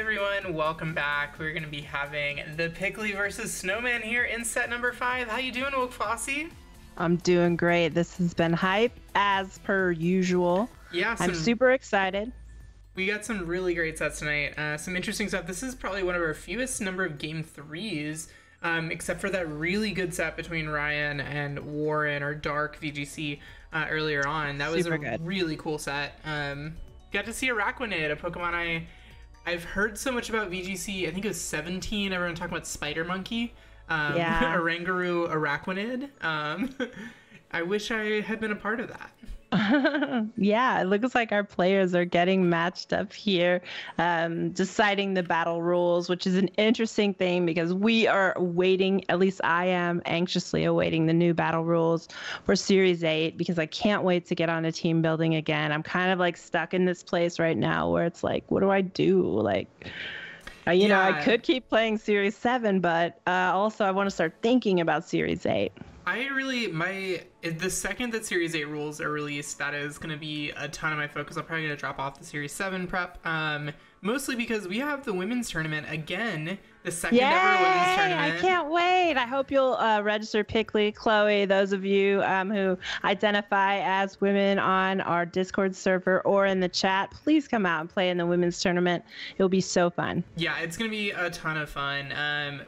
everyone, welcome back. We're going to be having the Pickly versus Snowman here in set number 5. How you doing, Woke Flossie? I'm doing great. This has been hype as per usual. Yeah, I'm super excited. We got some really great sets tonight. Some interesting stuff. This is probably one of our fewest number of game 3s, except for that really good set between Ryan and Warren, or Dark VGC, earlier on. That was really cool set. Got to see Araquanid, a Pokemon I've heard so much about VGC. I think it was 17. Everyone talking about Spider Monkey. Yeah. Oranguru Araquanid. I wish I had been a part of that. Yeah, it looks like our players are getting matched up here, deciding the battle rules, which is an interesting thing because we are waiting, at least I am anxiously awaiting the new battle rules for Series 8 because I can't wait to get on a team building again. I'm kind of like stuck in this place right now where it's like, what do I do? Like, you know, I could keep playing Series 7, but also I want to start thinking about Series 8. The second that Series 8 rules are released, that is going to be a ton of my focus. I'm probably going to drop off the Series 7 prep, mostly because we have the women's tournament again, the second ever women's tournament. I can't wait. I hope you'll register Pickly, Chloe, those of you who identify as women on our Discord server or in the chat, please come out and play in the women's tournament. It'll be so fun. Yeah, it's going to be a ton of fun.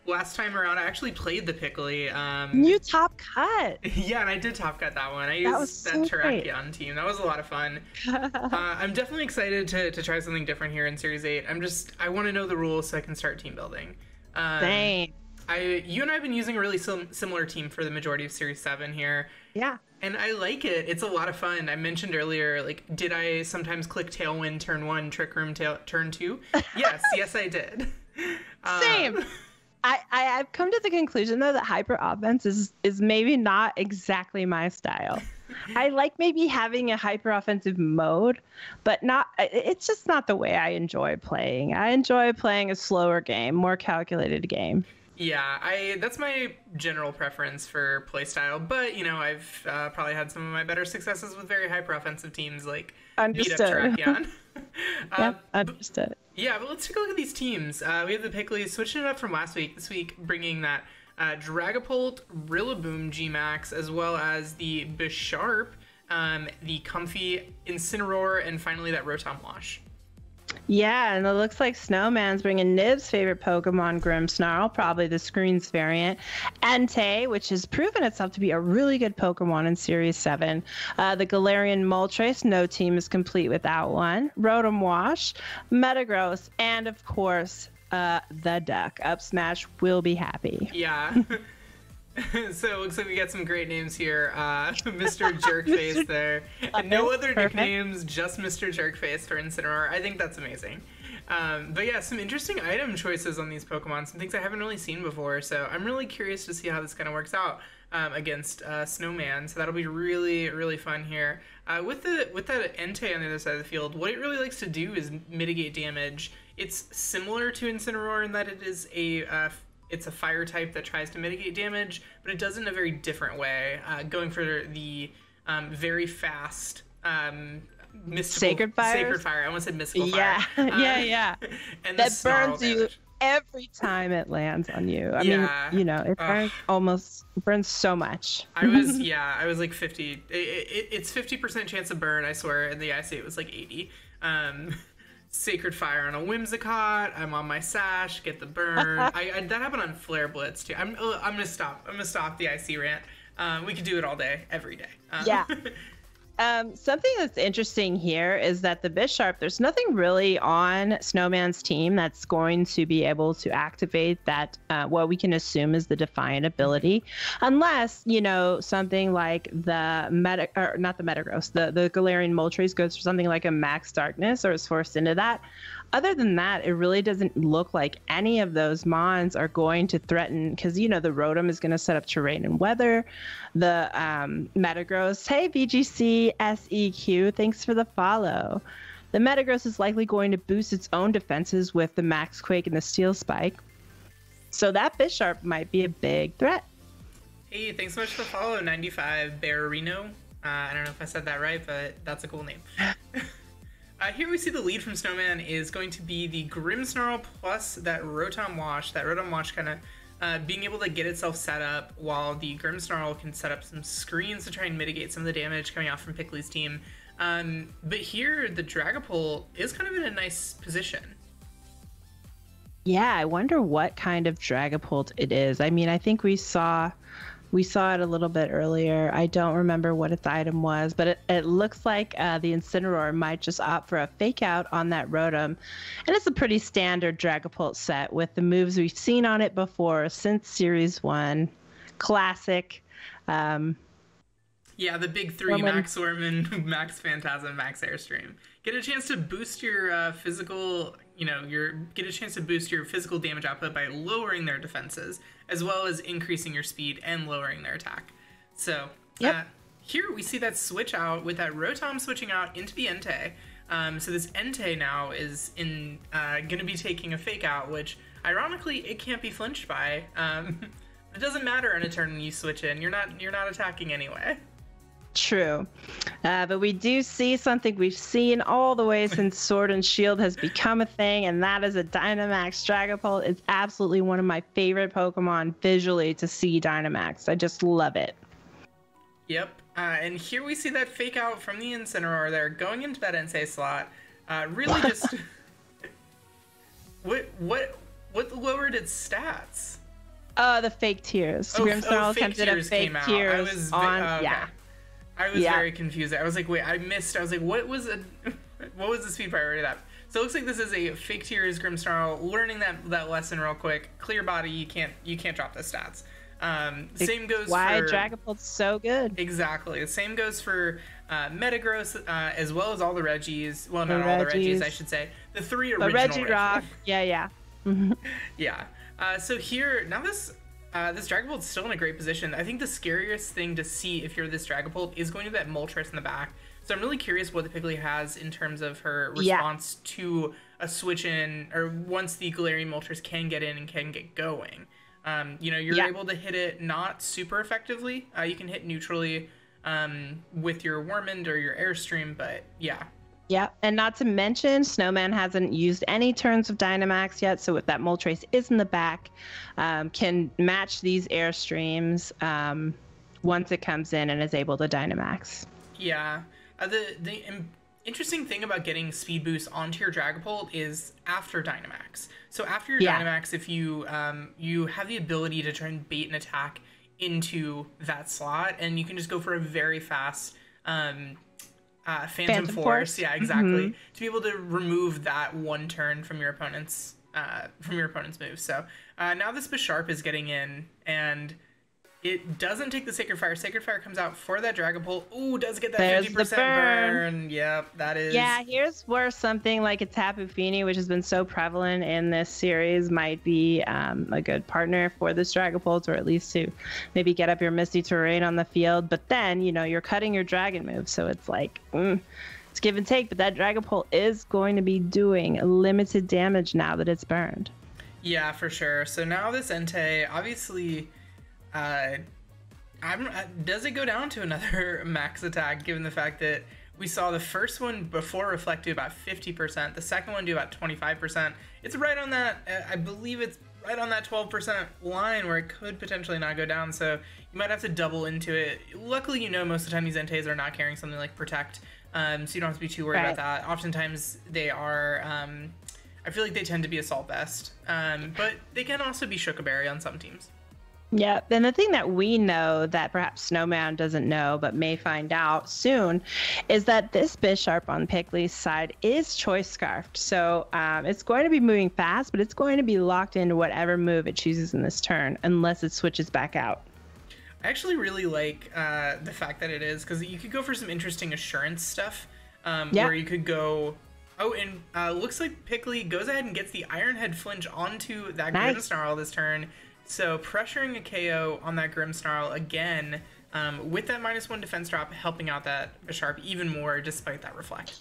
Last time around, I actually played the Pickly. You top cut. Yeah, and I did top cut that one. I used that Terrakion team. That was a lot of fun. I'm definitely excited to try something different here in Series 8. I want to know the rules so I can start team building. Same. You and I have been using a really similar team for the majority of Series 7 here. Yeah. And I like it. It's a lot of fun. I mentioned earlier, like, did I sometimes click Tailwind turn 1, Trick Room turn 2? Yes, I did. Same. I've come to the conclusion, though, that hyper offense is maybe not exactly my style. I like maybe having a hyper offensive mode, but it's just not the way I enjoy playing. I enjoy playing a slower game, more calculated game. Yeah, that's my general preference for playstyle, but, you know, I've probably had some of my better successes with very hyper-offensive teams, like Beat Up Terrakion. Yep, understood. Yeah, but let's take a look at these teams. We have the Pickleys switching it up from last week. This week, bringing that Dragapult, Rillaboom G-Max, as well as the Bisharp, the Comfy Incineroar, and finally that Rotom Wash. Yeah, and it looks like Snowman's bringing Nib's favorite Pokemon, Grimmsnarl, probably the Screens variant, Entei, which has proven itself to be a really good Pokemon in Series 7, the Galarian Moltres, no team is complete without one, Rotom Wash, Metagross, and of course, the Duck. Up Smash will be happy. Yeah. So it looks like we got some great names here. Mr. Jerkface there. And no other nicknames, just Mr. Jerkface for Incineroar. I think that's amazing. But yeah, some interesting item choices on these Pokemon. Some things I haven't really seen before. So I'm really curious to see how this kind of works out against Snowman. So that'll be really, really fun here. With that Entei on the other side of the field, what it really likes to do is mitigate damage. It's similar to Incineroar in that it is it's a fire type that tries to mitigate damage, but it does it in a very different way, going for the very fast Sacred Fire. I almost said mystical fire. Yeah. And that burns you every time it lands on you. I mean, you know, it burns so much. I was like 50. It's 50% chance of burn, I swear, and the IC it was like 80. Sacred Fire on a Whimsicott. I'm on my Sash. Get the burn. That happened on Flare Blitz too. I'm gonna stop. I'm gonna stop the IC rant. We could do it all day, every day. Yeah. Something that's interesting here is that the Bisharp, there's nothing really on Snowman's team that's going to be able to activate that, what we can assume is the Defiant ability, unless, you know, something like the Metagross, the Galarian Moltres goes for something like a Max Darkness or is forced into that. Other than that, it really doesn't look like any of those mons are going to threaten, because, you know, the Rotom is going to set up terrain and weather. The Metagross, hey, VGC SEQ, thanks for the follow. The Metagross is likely going to boost its own defenses with the Max Quake and the Steel Spike. So that Bisharp might be a big threat. Hey, thanks so much for the follow, 95 Barrino. I don't know if I said that right, but that's a cool name. Here we see the lead from Snowman is going to be the Grimmsnarl plus that Rotom Wash. That Rotom Wash kind of being able to get itself set up while the Grimmsnarl can set up some screens to try and mitigate some of the damage coming out from Pickley's team. But here, the Dragapult is kind of in a nice position. Yeah, I wonder what kind of Dragapult it is. I mean, I think we saw it a little bit earlier. I don't remember what its item was, but it looks like the Incineroar might just opt for a fake out on that Rotom. And it's a pretty standard Dragapult set with the moves we've seen on it before since Series 1. Classic. Yeah, the big three, Max Orman, Max Phantasm, Max Airstream. Get a chance to boost your physical, get a chance to boost your physical damage output by lowering their defenses, as well as increasing your speed and lowering their attack. So here we see that switch out with that Rotom switching out into the Entei. So this Entei now is going to be taking a fake out, which ironically it can't be flinched by. It doesn't matter on a turn when you switch in. You're not attacking anyway. True. But we do see something we've seen all the way since Sword and Shield has become a thing, and that is a Dynamax Dragapult. It's absolutely one of my favorite Pokemon visually to see Dynamax. I just love it. Yep. And here we see that fake out from the Incineroar there, going into that Entei slot. Really just... What lowered its stats? The fake tears. Grimmsnarl attempted a fake tears on... yeah. I was very confused. I was like, wait, I was like, what was the speed priority of that? So it looks like this is a fake tears Grimmsnarl learning that lesson real quick. Clear body, you can't drop the stats. Same goes why Dragapult's so good. Exactly. The same goes for Metagross, as well as all the Reggies. Well, not all the Reggies, I should say. The three original Regirock. Yeah. Yeah. So here, now this Dragapult's still in a great position. I think the scariest thing to see if you're this Dragapult is going to be that Moltres in the back. So I'm really curious what the Pickley has in terms of her response to a switch in, or once the Galarian Moltres can get in and can get going. You're able to hit it not super effectively. You can hit neutrally with your Wormond or your Airstream, but yeah. Yeah, and not to mention, Snowman hasn't used any turns of Dynamax yet, so if that Moltres is in the back, can match these Airstreams once it comes in and is able to Dynamax. Yeah, the interesting thing about getting speed boost onto your Dragapult is after Dynamax. So after your Dynamax, if you have the ability to try and bait an attack into that slot, and you can just go for a very fast... Phantom Force. Yeah, exactly. To be able to remove that one turn from your opponent's move. So now this Bisharp is getting in, and it doesn't take the Sacred Fire. Sacred Fire comes out for that Dragapult. Ooh, does get that 50% burn. Yep, that is. Yeah, here's where something like a Tapu Fini, which has been so prevalent in this series, might be a good partner for this Dragapult, or at least to maybe get up your Misty Terrain on the field. But then, you're cutting your Dragon move, so it's like, it's give and take. But that Dragapult is going to be doing limited damage now that it's burned. Yeah, for sure. So now this Entei, obviously... does it go down to another max attack, given the fact that we saw the first one before Reflect do about 50%, the second one do about 25%. It's right on that, I believe it's right on that 12% line where it could potentially not go down, so you might have to double into it. Luckily, most of the time these Enteis are not carrying something like Protect, so you don't have to be too worried about that. Oftentimes they are, I feel like they tend to be Assault Vest, but they can also be Shook-a-Berry on some teams. Yeah, and the thing that we know that perhaps Snowman doesn't know but may find out soon is that this Bisharp on Pickley's side is Choice Scarfed. So it's going to be moving fast, but it's going to be locked into whatever move it chooses in this turn unless it switches back out. I actually really like the fact that it is, because you could go for some interesting assurance stuff where you could go... Oh, and looks like Pickley goes ahead and gets the Iron Head flinch onto that Grimmsnarl this turn. So pressuring a KO on that Grimmsnarl again, with that -1 defense drop, helping out that Bisharp even more despite that Reflect.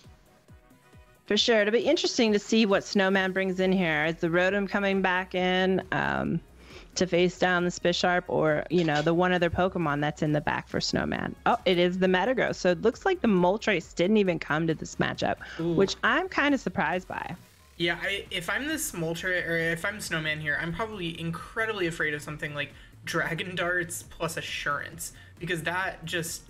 For sure. It'll be interesting to see what Snowman brings in here. Is the Rotom coming back in? to face down the Bisharp or, you know, the one other Pokemon that's in the back for Snowman. Oh, it is the Metagross. So it looks like the Moltres didn't even come to this matchup, which I'm kind of surprised by. Yeah, if I'm this Moltres, or if I'm Snowman here, I'm probably incredibly afraid of something like Dragon Darts plus Assurance, because that just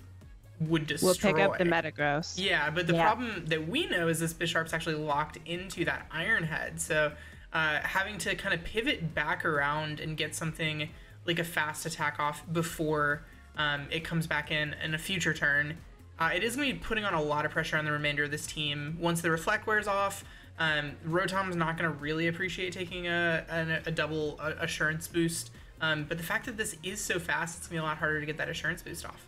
would destroy. We'll pick up the Metagross. Yeah, but the problem that we know is this Bisharp's actually locked into that Iron Head, so having to kind of pivot back around and get something like a fast attack off before it comes back in a future turn, it is going to be putting on a lot of pressure on the remainder of this team. Once the Reflect wears off, Rotom's not going to really appreciate taking a double Assurance boost, but the fact that this is so fast, it's going to be a lot harder to get that Assurance boost off.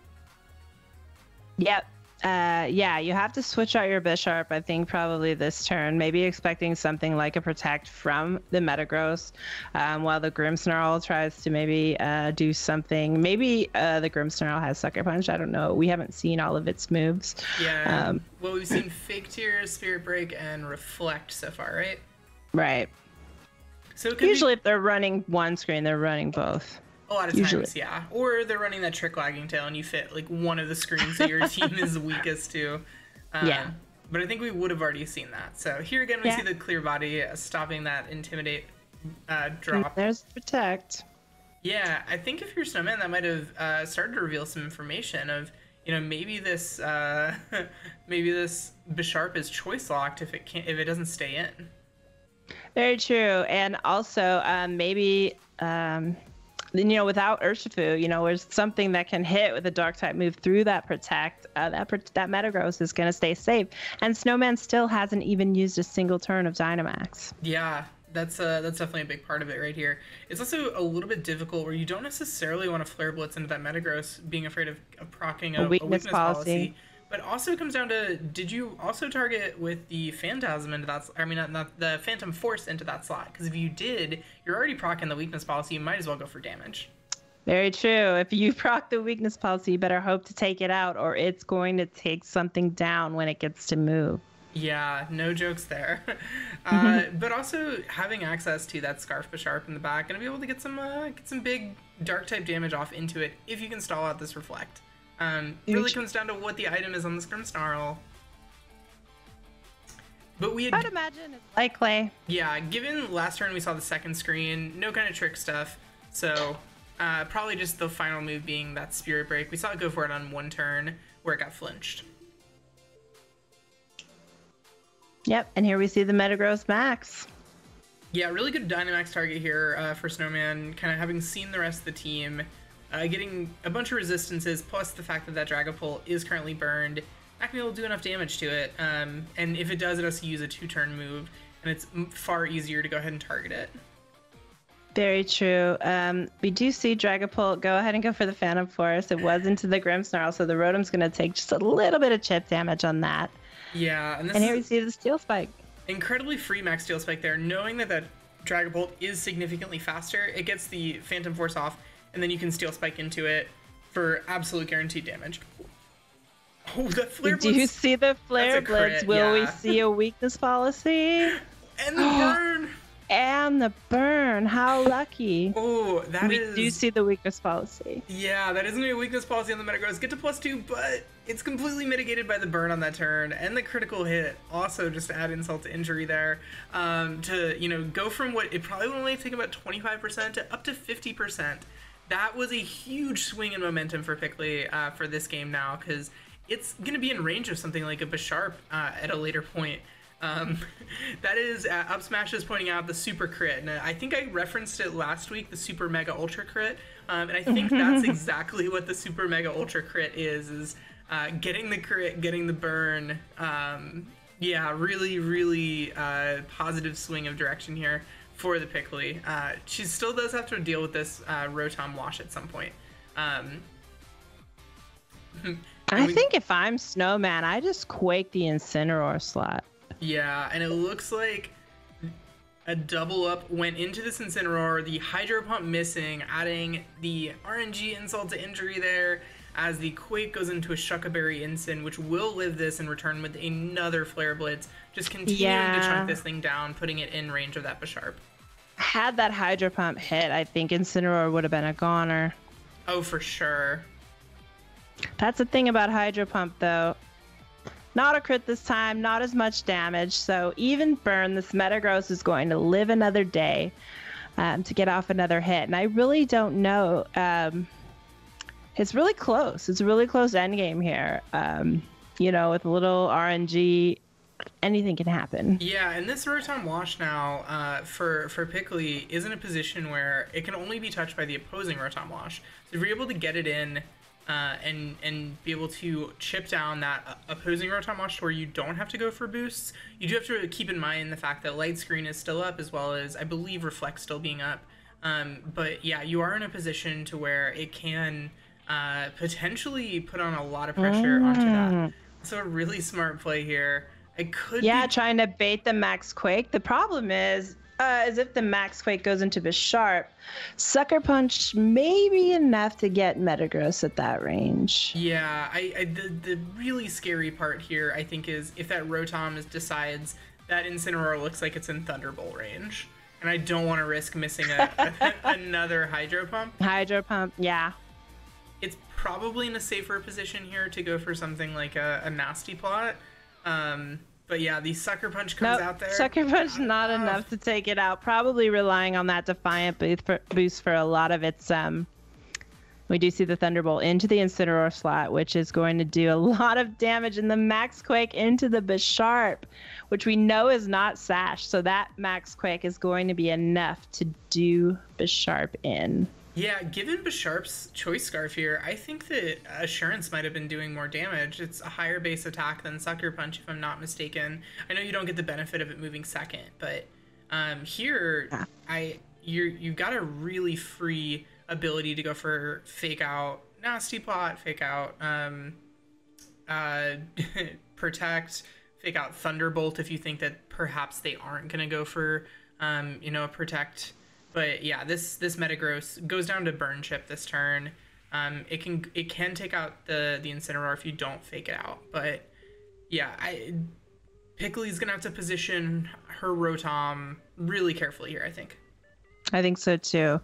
Yep. Yeah, you have to switch out your Bisharp, I think, probably this turn. Maybe expecting something like a Protect from the Metagross, while the Grimmsnarl tries to maybe do something. Maybe the Grimmsnarl has Sucker Punch. I don't know. We haven't seen all of its moves. Yeah. Well, we've seen Fake Tears, Spirit Break, and Reflect so far, right? Right. So it could usually if they're running one screen, they're running both. A lot of times, yeah. Or they're running that Trick Lagging Tail and you fit like one of the screens that your team is weakest to. Yeah. But I think we would have already seen that. So here again, we see the Clear Body stopping that Intimidate drop. And there's Protect. Yeah, I think if you're Snowman, that might have started to reveal some information of, you know, maybe this Bisharp is choice locked if it doesn't stay in. Very true. And also maybe you know, without Urshifu, you know, there's something that can hit with a Dark type move through that Protect. That Metagross is going to stay safe. And Snowman still hasn't even used a single turn of Dynamax. Yeah, that's definitely a big part of it right here. It's also a little bit difficult where you don't necessarily want to Flare Blitz into that Metagross, being afraid of proccing a weakness policy. But also it comes down to, did you also target with the Phantasm into that, I mean, not the Phantom Force into that slot? Because if you did, you're already proccing the weakness policy, you might as well go for damage. Very true. If you proc the weakness policy, you better hope to take it out, or it's going to take something down when it gets to move. Yeah, no jokes there. But also having access to that Scarf Bisharp in the back, and be able to get some big Dark type damage off into it if you can stall out this Reflect. Really comes down to what the item is on the Grimmsnarl. But I'd imagine it's likely. Yeah, given last turn we saw the second screen, no kind of trick stuff. So probably just the final move being that Spirit Break. We saw it go for it on one turn where it got flinched. Yep, and here we see the Metagross Max. Yeah, really good Dynamax target here for Snowman, kind of having seen the rest of the team. Getting a bunch of resistances, plus the fact that Dragapult is currently burned, not going to be able to do enough damage to it. And if it does, it has to use a 2-turn move, and it's far easier to go ahead and target it. Very true. We do see Dragapult go ahead and go for the Phantom Force. It was into the Grimmsnarl, so the Rotom's going to take just a little bit of chip damage on that. Yeah, and here we see the Steel Spike. Incredibly free max Steel Spike there. Knowing that Dragapult is significantly faster, it gets the Phantom Force off, and then you can Steel Spike into it for absolute guaranteed damage. Oh, the Flare Blitz! Do you see the Flare Blitz? Will we see a weakness policy? And the burn! And the burn! How lucky! Oh, we do see the weakness policy. Yeah, that is going to be a weakness policy on the Metagross. Get to +2, but it's completely mitigated by the burn on that turn, and the critical hit. Also, just to add insult to injury there, to, you know, go from what it probably would only take about 25% to up to 50%. That was a huge swing in momentum for Pickley for this game now, because it's going to be in range of something like a Bisharp at a later point. That is, Up Smash is pointing out the super crit, and I think I referenced it last week, the super mega ultra crit, and I think that's exactly what the super mega ultra crit is getting the crit, getting the burn. Yeah, really, really positive swing of direction here for the Pickley. She still does have to deal with this Rotom wash at some point. I think if I'm Snowman, I just Quake the Incineroar slot. Yeah, and it looks like a double up went into this Incineroar, the Hydro Pump missing, adding the RNG insult to injury there, as the Quake goes into a Shuckaberry Incin, which will live this and return with another Flare Blitz, just continuing to chunk this thing down, putting it in range of that Bisharp. Had that Hydro Pump hit, I think Incineroar would have been a goner. Oh, for sure. That's the thing about Hydro Pump, though. Not a crit this time, not as much damage. So even burn, this Metagross is going to live another day to get off another hit. And I really don't know. It's really close. It's a really close endgame here. You know, with a little RNG, anything can happen. Yeah, and this Rotom Wash now for Pickly is in a position where it can only be touched by the opposing Rotom Wash. So if you're able to get it in and be able to chip down that opposing Rotom Wash to where you don't have to go for boosts, you do have to keep in mind the fact that Light Screen is still up, as well as, I believe, Reflect still being up. But yeah, you are in a position to where it can potentially put on a lot of pressure onto that. So a really smart play here. I could trying to bait the Max Quake. The problem is if the Max Quake goes into Bisharp, Sucker Punch may be enough to get Metagross at that range. Yeah, the really scary part here, I think, is if that Rotom decides that Incineroar looks like it's in Thunderbolt range. And I don't want to risk missing another Hydro Pump. Hydro Pump, yeah. It's probably in a safer position here to go for something like a Nasty Plot. But yeah, the Sucker Punch comes out there. Sucker Punch not enough to take it out. Probably relying on that Defiant boost for a lot of its... we do see the Thunderbolt into the Incineroar slot, which is going to do a lot of damage, and the Max Quake into the Bisharp, which we know is not Sash. So that Max Quake is going to be enough to do Bisharp in. Yeah, given Bisharp's Choice Scarf here, I think that Assurance might have been doing more damage. It's a higher base attack than Sucker Punch, if I'm not mistaken. I know you don't get the benefit of it moving second, but here, you've got a really free ability to go for Fake Out Nasty Plot, Fake Out Protect, Fake Out Thunderbolt if you think that perhaps they aren't going to go for, you know, a Protect. But yeah, this Metagross goes down to Burn Chip this turn. It can take out the Incineroar if you don't fake it out. But yeah, Pickly's gonna have to position her Rotom really carefully here, I think. I think so too.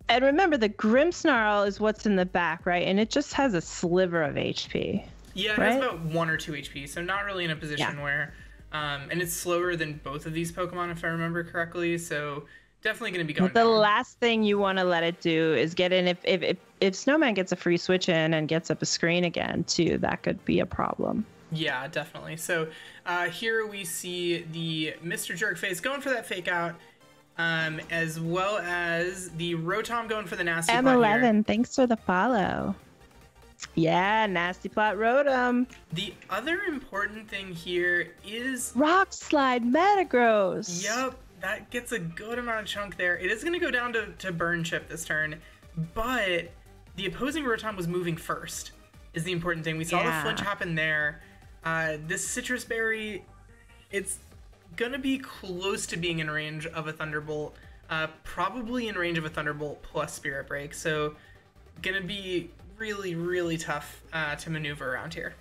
And remember, the Grimmsnarl is what's in the back, right? And it just has a sliver of HP. Yeah, it has about 1 or 2 HP, so not really in a position where... and it's slower than both of these Pokemon, if I remember correctly, so definitely going to be going down. The last thing you want to let it do is get in. If Snowman gets a free switch in and gets up a screen again, too, that could be a problem. Yeah, definitely. So here we see the Mr. Jerkface going for that Fake Out, as well as the Rotom going for the Nasty Plot M11, thanks for the follow. Yeah, Nasty Plot Rotom. The other important thing here is... Rock Slide Metagross. Yep, that gets a good amount of chunk there. It is going to go down to Burn Chip this turn, but the opposing Rotom was moving first, is the important thing. We saw the flinch happen there. This Citrus Berry, it's going to be close to being in range of a Thunderbolt, probably in range of a Thunderbolt plus Spirit Break, so going to be... really tough to maneuver around here.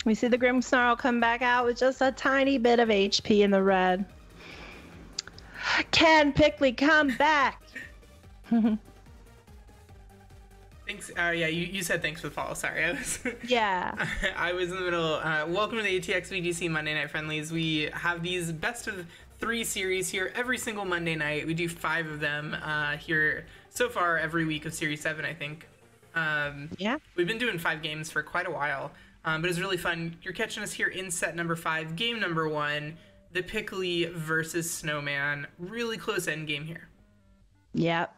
We see the Grimmsnarl come back out with just a tiny bit of HP in the red. Can Pickly come back? Thanks. Yeah, you said thanks for the follow. Sorry, I was. Yeah. I was in the middle. Welcome to the ATX VGC Monday Night Friendlies. We have these best of 3 series here every single Monday night. We do 5 of them here so far every week of Series 7, I think. Yeah. We've been doing 5 games for quite a while, but it's really fun. You're catching us here in set number 5, game number 1, the Pickly versus Snowman. Really close end game here. Yep.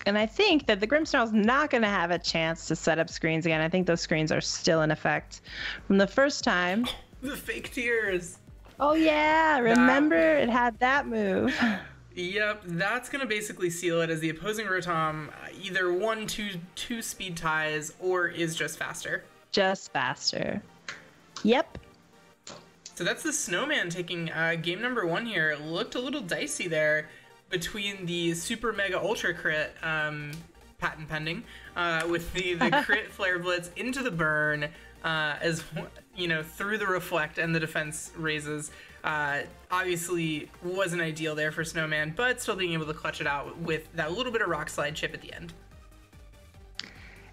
And I think that the Grimmsnarl's not going to have a chance to set up screens again. I think those screens are still in effect from the first time. The fake tears. Oh, yeah. Remember, it had that move. Yep, that's going to basically seal it as the opposing Rotom either 1, 2 speed ties or is just faster. Just faster. Yep. So that's the Snowman taking game number 1 here. It looked a little dicey there between the Super Mega Ultra Crit, patent pending, with the crit Flare Blitz into the burn. as through the reflect and the defense raises. Obviously wasn't ideal there for Snowman, but still being able to clutch it out with that little bit of rock slide chip at the end.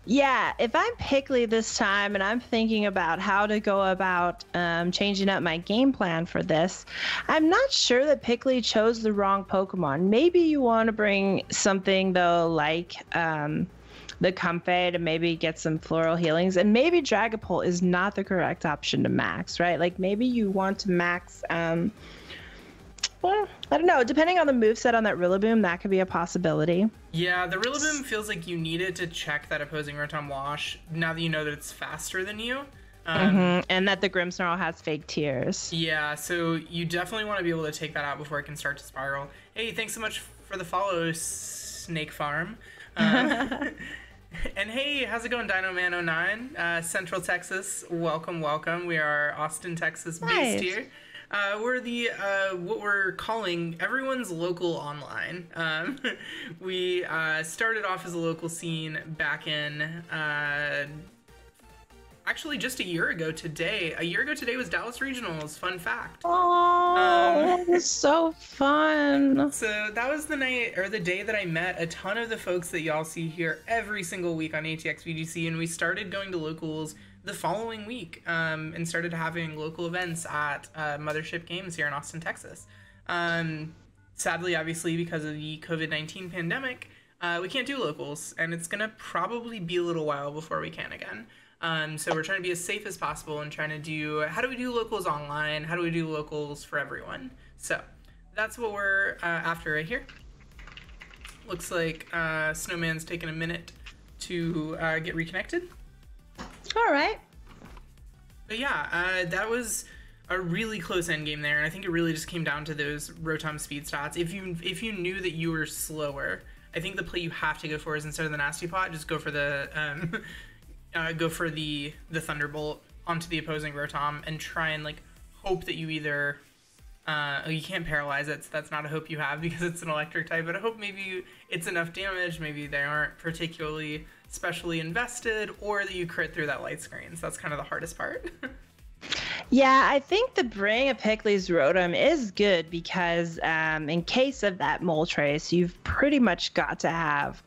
Yeah, if I'm Pickley this time and I'm thinking about how to go about changing up my game plan for this, I'm not sure that Pickley chose the wrong Pokemon. Maybe you want to bring something, though, like the Comfey to maybe get some floral healings, and maybe Dragapult is not the correct option to max, right? Like maybe you want to max... well, I don't know. Depending on the moveset on that Rillaboom, that could be a possibility. Yeah, the Rillaboom feels like you needed to check that opposing Rotom Wash now that you know that it's faster than you. And that the Grimmsnarl has fake tears. Yeah, so you definitely want to be able to take that out before it can start to spiral. Hey, thanks so much for the follow, Snake Farm. And hey, how's it going, Dino Man 09? Central Texas, welcome, welcome. We are Austin, Texas based here. We're the what we're calling everyone's local online. We started off as a local scene back in actually just a year ago today. A year ago today was Dallas Regionals. Fun fact. Oh, that was so fun. So that was the night or the day that I met a ton of the folks that y'all see here every single week on ATX VGC, and we started going to locals the following week and started having local events at Mothership Games here in Austin, Texas. Sadly, obviously, because of the COVID-19 pandemic, we can't do locals, and it's going to probably be a little while before we can again. So we're trying to be as safe as possible and trying to do, how do we do locals online? How do we do locals for everyone? So that's what we're after right here. Looks like Snowman's taking a minute to get reconnected. All right. But yeah, that was a really close end game there, and I think it really just came down to those Rotom speed stats. If you knew that you were slower, I think the play you have to go for is instead of the Nasty Pot, just go for the Thunderbolt onto the opposing Rotom and try and like hope that you either you can't paralyze it, so that's not a hope you have because it's an electric type, but I hope maybe it's enough damage, maybe they aren't particularly specially invested, or that you crit through that light screen. So that's kind of the hardest part. Yeah, I think the bring of Pickley's Rotom is good because in case of that Moltres, you've pretty much got to have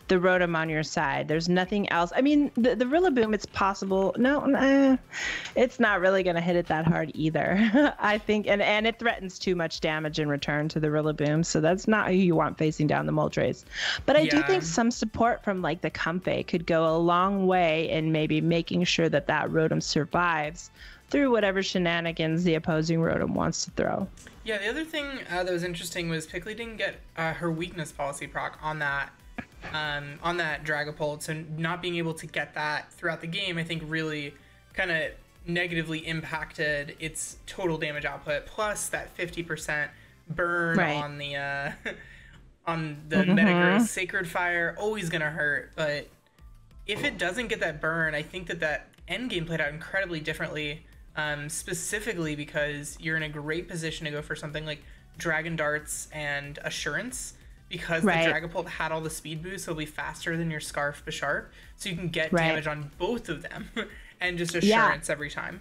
the Rotom on your side. There's nothing else. I mean, the Rillaboom, it's possible. No, it's not really going to hit it that hard either. I think, and it threatens too much damage in return to the Rillaboom, so that's not who you want facing down the Moltres. But I do think some support from like the Comfey could go a long way in maybe making sure that that Rotom survives through whatever shenanigans the opposing Rotom wants to throw. Yeah, the other thing that was interesting was Pickley didn't get her weakness policy proc on that Dragapult, so not being able to get that throughout the game, I think really kind of negatively impacted its total damage output. Plus that 50% burn on the Metagross Sacred Fire, always gonna hurt. But if it doesn't get that burn, I think that end game played out incredibly differently. Specifically because you're in a great position to go for something like Dragon Darts and Assurance. Because the Dragapult had all the speed boost, so it'll be faster than your Scarf Bisharp. So you can get damage on both of them and just Assurance every time.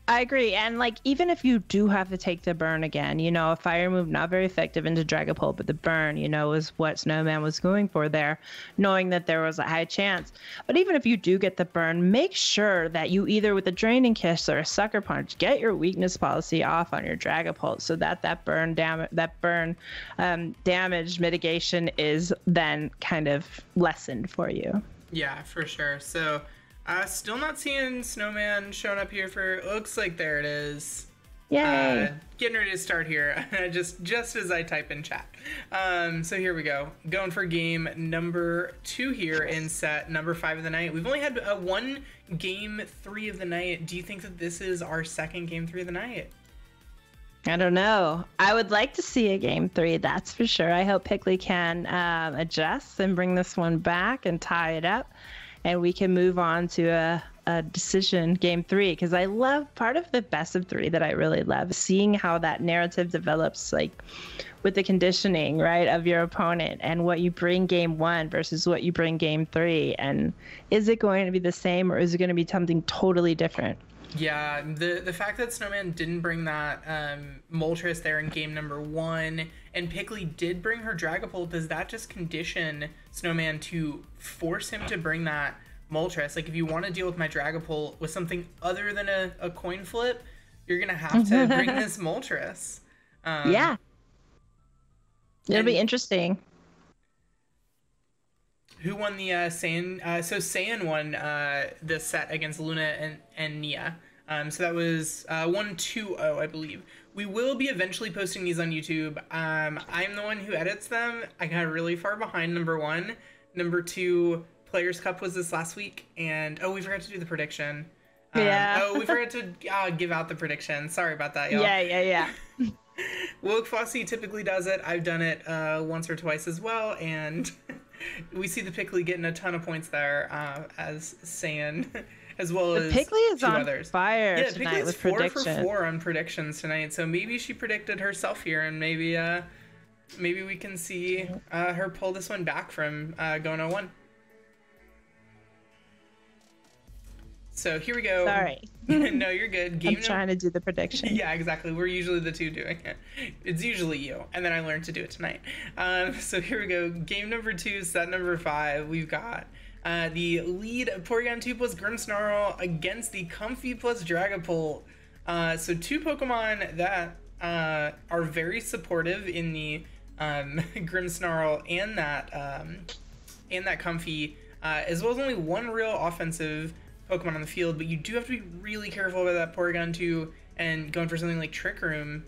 I agree. And like, even if you do have to take the burn again, you know, a fire move not very effective into Dragapult, but the burn, you know, is what Snowman was going for there, knowing that there was a high chance. But even if you do get the burn, make sure that you either with a Draining Kiss or a Sucker Punch, get your weakness policy off on your Dragapult so that that burn damage mitigation is then kind of lessened for you. Yeah, for sure. So still not seeing Snowman showing up here for, looks like there it is. Yay. Getting ready to start here, just as I type in chat. So here we go. Going for game number 2 here in set number 5 of the night. We've only had one game 3 of the night. Do you think that this is our second game 3 of the night? I don't know. I would like to see a game 3, that's for sure. I hope Pickley can adjust and bring this one back and tie it up. And we can move on to decision game 3, because I love part of the best of 3 that I really love seeing how that narrative develops, like with the conditioning, right, of your opponent and what you bring game 1 versus what you bring game 3, and is it going to be the same or is it going to be something totally different? Yeah, the fact that Snowman didn't bring that Moltres there in game number 1, and Pickley did bring her Dragapult, does that just condition Snowman to force him to bring that Moltres? Like, if you want to deal with my Dragapult with something other than a coin flip, you're going to have to bring this Moltres. Yeah. It'll be interesting. Who won the Saiyan? So Saiyan won the set against Luna and Nia. So that was 1-2-0, I believe. We will be eventually posting these on YouTube. I'm the one who edits them. I got really far behind number 1. Number 2, Players Cup was this last week. And, we forgot to do the prediction. Yeah. We forgot to give out the prediction. Sorry about that, y'all. Yeah. Wilk Fossey typically does it. I've done it once or twice as well. And we see the Pickley getting a ton of points there as Saiyan. As well as Pickley is two on others. fire Yeah, tonight Pickley's with 4 predictions. for 4 on predictions tonight, so maybe she predicted herself here, and maybe we can see her pull this one back from going 0-1. So here we go. Sorry. No, you're good. I'm trying to do the prediction. Yeah, exactly. We're usually the two doing it. It's usually you, and then I learned to do it tonight. So here we go. Game number 2, set number 5. We've got the lead of Porygon 2 plus Grimmsnarl against the Comfey plus Dragapult. So 2 Pokemon that are very supportive in the Grimmsnarl and that Comfey, as well as only 1 real offensive Pokemon on the field, but you do have to be really careful about that Porygon 2 and going for something like Trick Room.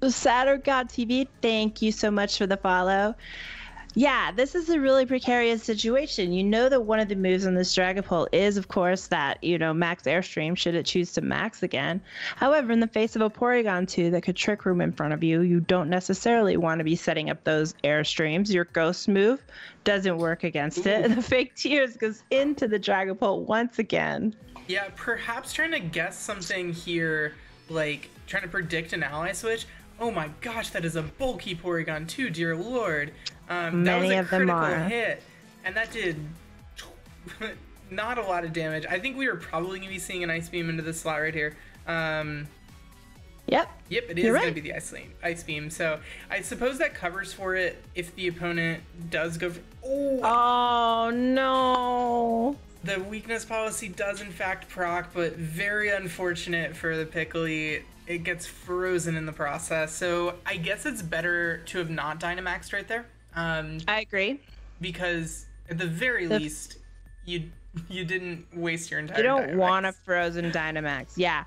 Saturn God TV, thank you so much for the follow. Yeah, this is a really precarious situation. You know that one of the moves on this Dragapult is, of course, that, max Airstream should it choose to max again. However, in the face of a Porygon 2 that could Trick Room in front of you, you don't necessarily want to be setting up those Airstreams. Your Ghost move doesn't work against it. The Fake Tears goes into the Dragapult once again. Yeah, perhaps trying to guess something here, like trying to predict an ally switch. Oh my gosh, that is a bulky Porygon 2, dear lord. That was a critical hit, and that did not a lot of damage. I think we are probably going to be seeing an Ice Beam into this slot right here. Yep, it is going to be the Ice Beam. So I suppose that covers for it if the opponent does go for... Oh, no. The weakness policy does in fact proc, but very unfortunate for the Pickley. It gets frozen in the process. So I guess it's better to have not Dynamaxed right there. I agree. Because at the very least, you didn't waste your entire You don't Dynamax. want a frozen Dynamax. Yeah.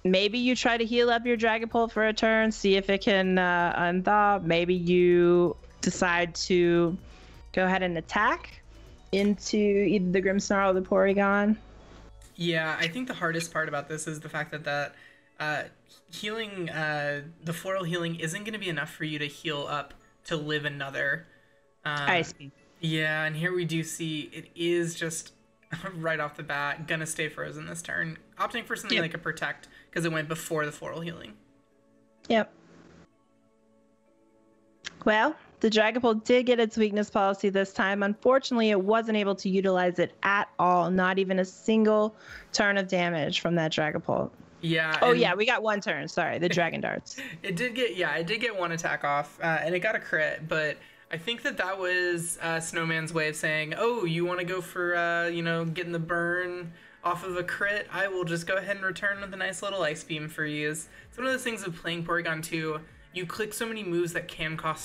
Maybe you try to heal up your Dragapult for a turn, see if it can unthaw. Maybe you decide to go ahead and attack into either the Grimmsnarl or the Porygon. Yeah, I think the hardest part about this is the fact that healing, the floral healing isn't going to be enough for you to heal up to live another Ice Beam. Yeah, and here we do see it is just right off the bat gonna stay frozen this turn, opting for something like a Protect because it went before the floral healing. Yep. Well, the Dragapult did get its weakness policy this time. Unfortunately, it wasn't able to utilize it at all. Not even a single turn of damage from that Dragapult. Yeah. Oh yeah, we got 1 turn. Sorry, the Dragon Darts. It did get 1 attack off, and it got a crit. But I think that was Snowman's way of saying, "Oh, you want to go for getting the burn off of a crit? I will just go ahead and return with a nice little Ice Beam for you." It's one of those things of playing Porygon 2. You click so many moves that can cause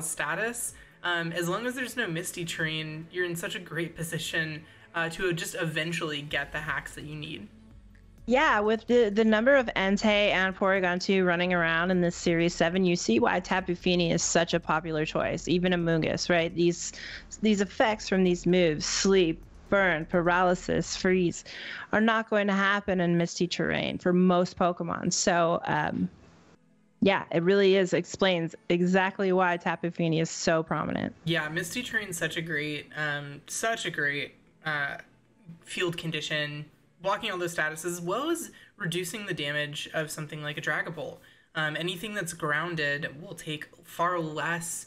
status. As long as there's no Misty Train, you're in such a great position to just eventually get the hacks that you need. Yeah, with the number of Entei and Porygon 2 running around in this Series 7, you see why Tapu Fini is such a popular choice, even Amoonguss, right? These effects from these moves, sleep, burn, paralysis, freeze, are not going to happen in Misty Terrain for most Pokemon. So, yeah, it really explains exactly why Tapu Fini is so prominent. Yeah, Misty Terrain's such a great field condition, blocking all those statuses, as well as reducing the damage of something like a Dragapult. Anything that's grounded will take far less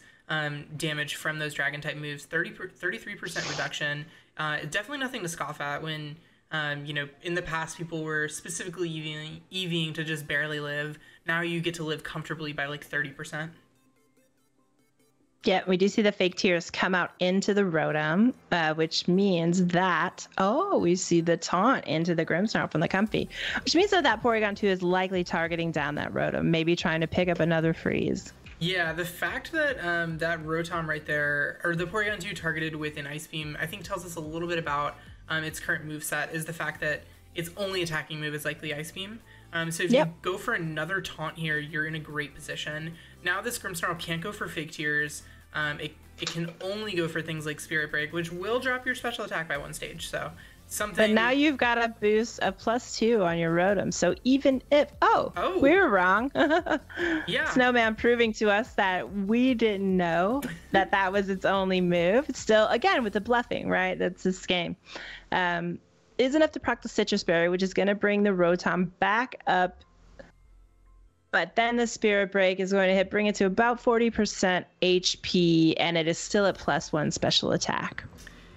damage from those Dragon-type moves. 33% reduction. Definitely nothing to scoff at when, in the past people were specifically EVing to just barely live. Now you get to live comfortably by like 30%. Yeah, we do see the fake tears come out into the Rotom, which means that, we see the taunt into the Grimmsnarl from the Comfey, which means that Porygon 2 is likely targeting down that Rotom, maybe trying to pick up another freeze. Yeah, the fact that that Rotom right there, or the Porygon 2 targeted with an Ice Beam, I think tells us a little bit about its current moveset, is the fact that its only attacking move is likely Ice Beam. So if you go for another taunt here, you're in a great position. Now this Grimmsnarl can't go for Fake Tears. It can only go for things like Spirit Break, which will drop your special attack by 1 stage. So something. But now you've got a boost of +2 on your Rotom. So even if we were wrong, Snowman proving to us that we didn't know that was its only move. Still, again with the bluffing, right? That's this game. Is enough to proc the Citrus Berry, which is going to bring the Rotom back up. But then the Spirit Break is going to bring it to about 40% HP, and it is still at +1 special attack.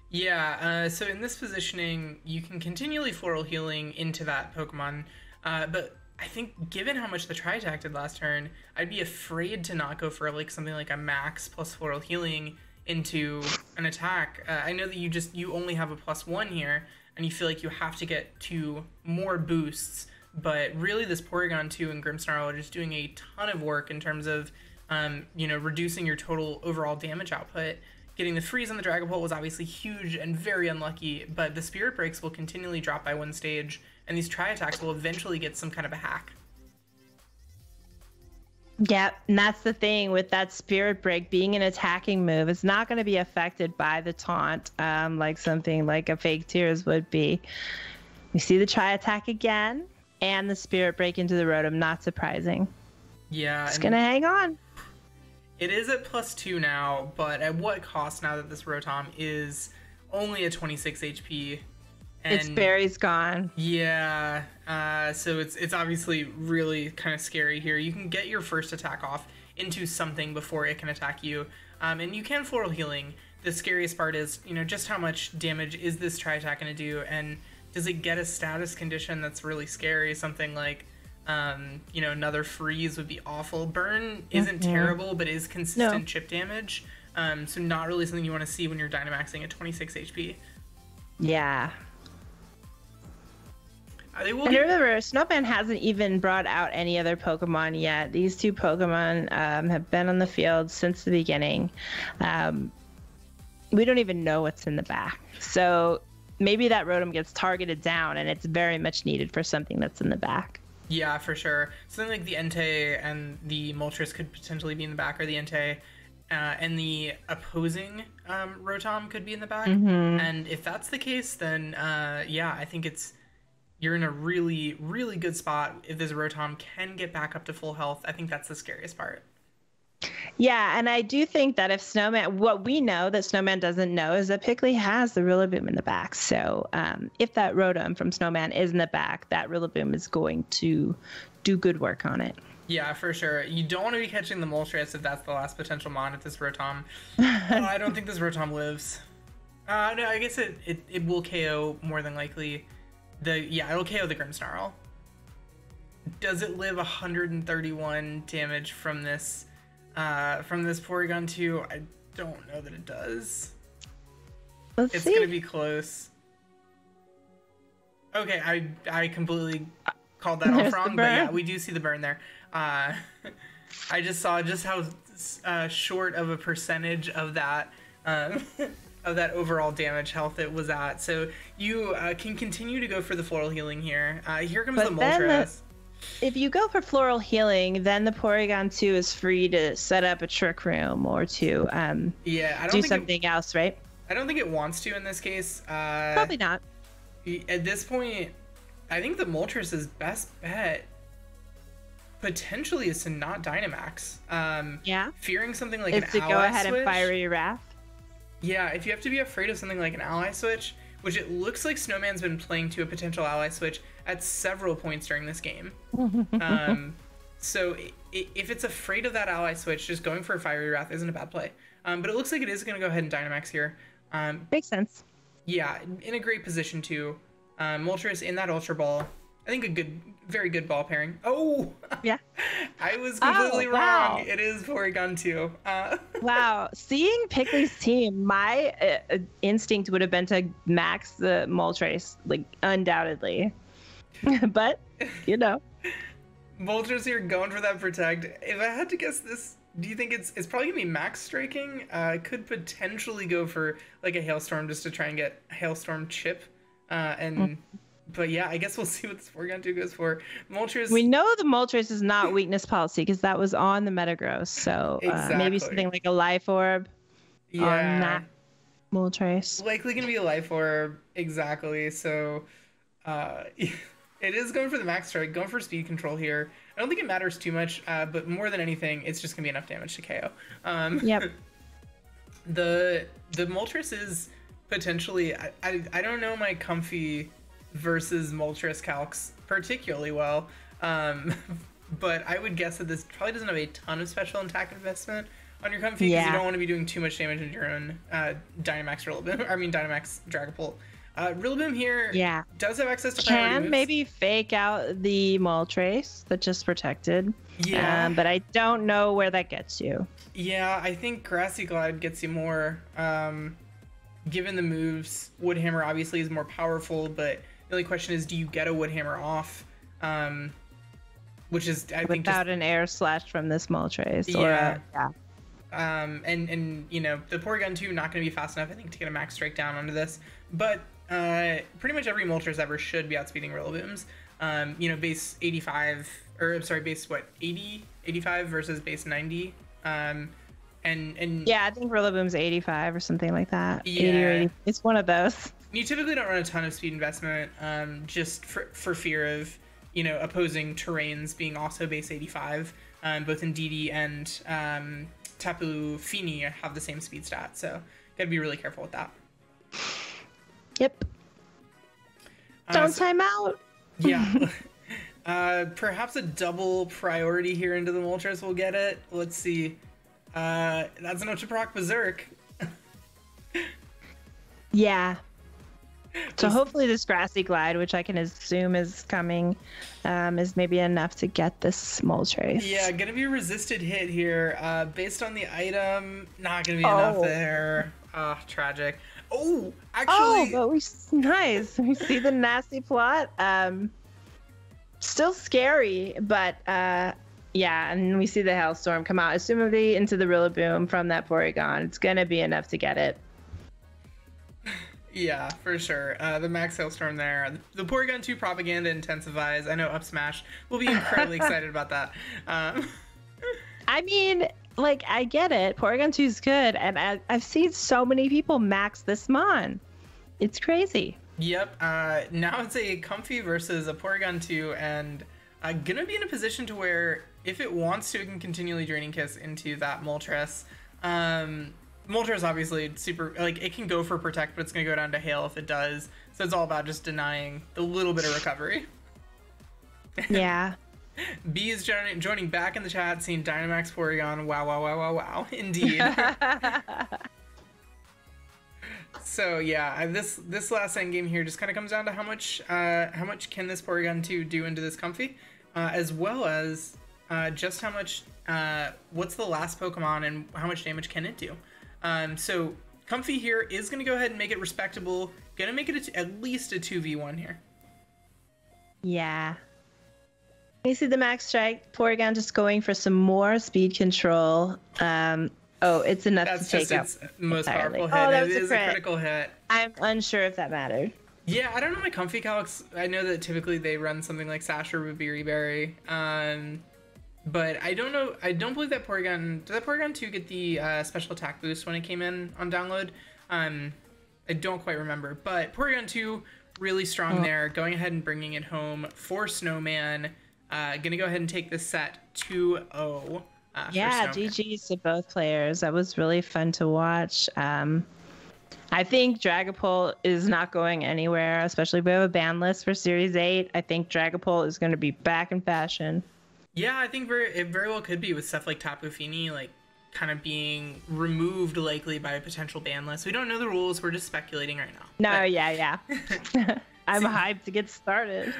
Yeah, so in this positioning, you can continually Floral Healing into that Pokemon, but I think given how much the Tri-Attack did last turn, I'd be afraid to not go for like something like a max plus Floral Healing into an attack. I know that you only have a +1 here, and you feel like you have to get 2 more boosts, but really this Porygon 2 and Grimmsnarl are just doing a ton of work in terms of, reducing your total overall damage output. Getting the freeze on the Dragapult was obviously huge and very unlucky, but the Spirit Breaks will continually drop by 1 stage, and these Tri-Attacks will eventually get some kind of a hack. Yeah, and that's the thing with that Spirit Break being an attacking move. It's not going to be affected by the taunt, like something like a Fake Tears would be. We see the Tri-Attack again, and the Spirit Break into the Rotom. Not surprising. Yeah. It's going to hang on. It is at +2 now, but at what cost now that this Rotom is only at 26 HP? And its berry's gone. Yeah, so it's obviously really kind of scary here. You can get your first attack off into something before it can attack you, and you can Floral Healing. The scariest part is, just how much damage is this Tri-Attack going to do, and does it get a status condition that's really scary? Something like, another freeze would be awful. Burn isn't terrible, but is consistent chip damage, so not really something you want to see when you're Dynamaxing at 26 HP. Yeah. And remember, Snowman hasn't even brought out any other Pokemon yet. These 2 Pokemon have been on the field since the beginning. We don't even know what's in the back. So maybe that Rotom gets targeted down, and it's very much needed for something that's in the back. Yeah, for sure. Something like the Entei and the Moltres could potentially be in the back, or the Entei and the opposing Rotom could be in the back. And if that's the case, then I think you're in a really, really good spot if this Rotom can get back up to full health. I think that's the scariest part. Yeah, and I do think that if Snowman, what we know that Snowman doesn't know is that Pickley has the Rillaboom in the back. So if that Rotom from Snowman is in the back, that Rillaboom is going to do good work on it. Yeah, for sure. You don't want to be catching the Moltres if that's the last potential mon at this Rotom. I don't think this Rotom lives. No, I guess it will KO more than likely. It'll KO the Grimmsnarl. Does it live 131 damage from this Porygon 2? I don't know that it does. It's gonna be close. Okay, I completely called that off wrong, but yeah, we do see the burn there. I just saw just how short of a percentage of that of that overall damage health it was at. So you can continue to go for the Floral Healing here. Here comes the Moltres. If you go for Floral Healing, then the Porygon 2 is free to set up a Trick Room or to do something else, right? I don't think it wants to in this case. Probably not. At this point, I think the Moltres' best bet potentially is to not Dynamax. Fearing something like an Ally Switch. Go ahead and Fiery Wrath. Yeah, if you have to be afraid of something like an Ally Switch, which it looks like Snowman's been playing to a potential ally switch at several points during this game. So if it's afraid of that ally switch, just going for a Fiery Wrath isn't a bad play. But it looks like it is going to go ahead and Dynamax here. Makes sense. Yeah, in a great position too. Moltres in that Ultra Ball. I think a very good ball pairing. Oh! Yeah. I was completely wrong. It is Porygon 2. Wow. Seeing Pickley's team, my instinct would have been to max the Moltres, like, undoubtedly. But, you know. Moltres here going for that Protect. If I had to guess this, do you think it's probably going to be max striking? Could potentially go for, like, a Hailstorm just to try and get Hailstorm chip. But yeah, I guess we'll see what this Porygon 2 goes for. Moltres. We know the Moltres is not weakness policy because that was on the Metagross. So maybe something like a Life Orb on that Moltres. Likely going to be a Life Orb. Exactly. So it is going for the Max Strike, going for speed control here. I don't think it matters too much, but more than anything, it's just going to be enough damage to KO. Yep. The Moltres is potentially... I don't know my Comfy versus Moltres calcs particularly well, but I would guess that this probably doesn't have a ton of special attack investment on your Comfy because you don't want to be doing too much damage into your own Dynamax Rillaboom. I mean Dynamax Dragapult. Rillaboom here does have access to priority moves. Maybe fake out the Moltres that just protected. But I don't know where that gets you. Yeah, I think Grassy Glide gets you more. Given the moves, Wood Hammer obviously is more powerful, but the only question is, do you get a Wood Hammer off? Which is, I think, without an Air Slash from this Moltres. And you know, the Porygon 2 not going to be fast enough, I think, to get a Max Strike down onto this. But pretty much every Moltres ever should be outspeeding Rillabooms. You know, base 85, or I'm sorry, base what, 80, 85 versus base 90. And yeah, I think Rillaboom's 85 or something like that. Yeah. 80 or 80. It's one of those. You typically don't run a ton of speed investment, just for fear of, you know, opposing terrains being also base 85. Both in DD and Tapu Fini have the same speed stat, so gotta be really careful with that. Yep. Don't time out. Yeah. Perhaps a double priority here into the Moltres will get it. Let's see. That's enough to proc Berserk. Yeah. So hopefully this Grassy Glide, which I can assume is coming, is maybe enough to get this Moltres. Yeah, gonna be a resisted hit here. Based on the item, not gonna be enough there. Ah, tragic. Oh, actually. But nice. We see the nasty plot. Still scary, but yeah, and we see the Hailstorm come out, assumably into the Rillaboom from that Porygon. It's gonna be enough to get it. Yeah, for sure. The Max Hailstorm there. The Porygon 2 propaganda intensifies. I know Up Smash will be incredibly excited about that. I mean, like, I get it. Porygon 2 is good, and I've seen so many people max this Mon. It's crazy. Yep. Now it's a Comfy versus a Porygon 2, and gonna be in a position to where if it wants to, it can continually Draining Kiss into that Moltres. Moltres obviously super, like, it can go for Protect, but it's gonna go down to Hail if it does. So it's all about just denying the little bit of recovery. Yeah. B is joining back in the chat, seeing Dynamax Porygon. Wow, wow, wow, wow, wow. Indeed. So yeah, this last end game here just kind of comes down to how much can this Porygon 2 do into this Comfy, as well as just how much what's the last Pokemon and how much damage can it do. So Comfy here is going to go ahead and make it respectable. Going to make it at least a 2v1 here. Yeah. You see the Max Strike, Porygon just going for some more speed control. It's enough to take out. That's just its most powerful hit. That it was is a critical hit. I'm unsure if that mattered. Yeah, I don't know my Comfy calcs. I know that typically they run something like Sash or Babiri Berry. But I don't know. I don't believe that Porygon... Did that Porygon 2 get the special attack boost when it came in on download? I don't quite remember. But Porygon 2, really strong there. Going ahead and bringing it home for Snowman. Gonna go ahead and take this set 2-0. Yeah, GG's to both players. That was really fun to watch. I think Dragapult is not going anywhere, especially if we have a ban list for Series 8. I think Dragapult is going to be back in fashion. Yeah, I think it very well could be with stuff like Tapu Fini, like kind of being removed likely by a potential ban list. We don't know the rules. We're just speculating right now. No, yeah. I'm hyped to get started.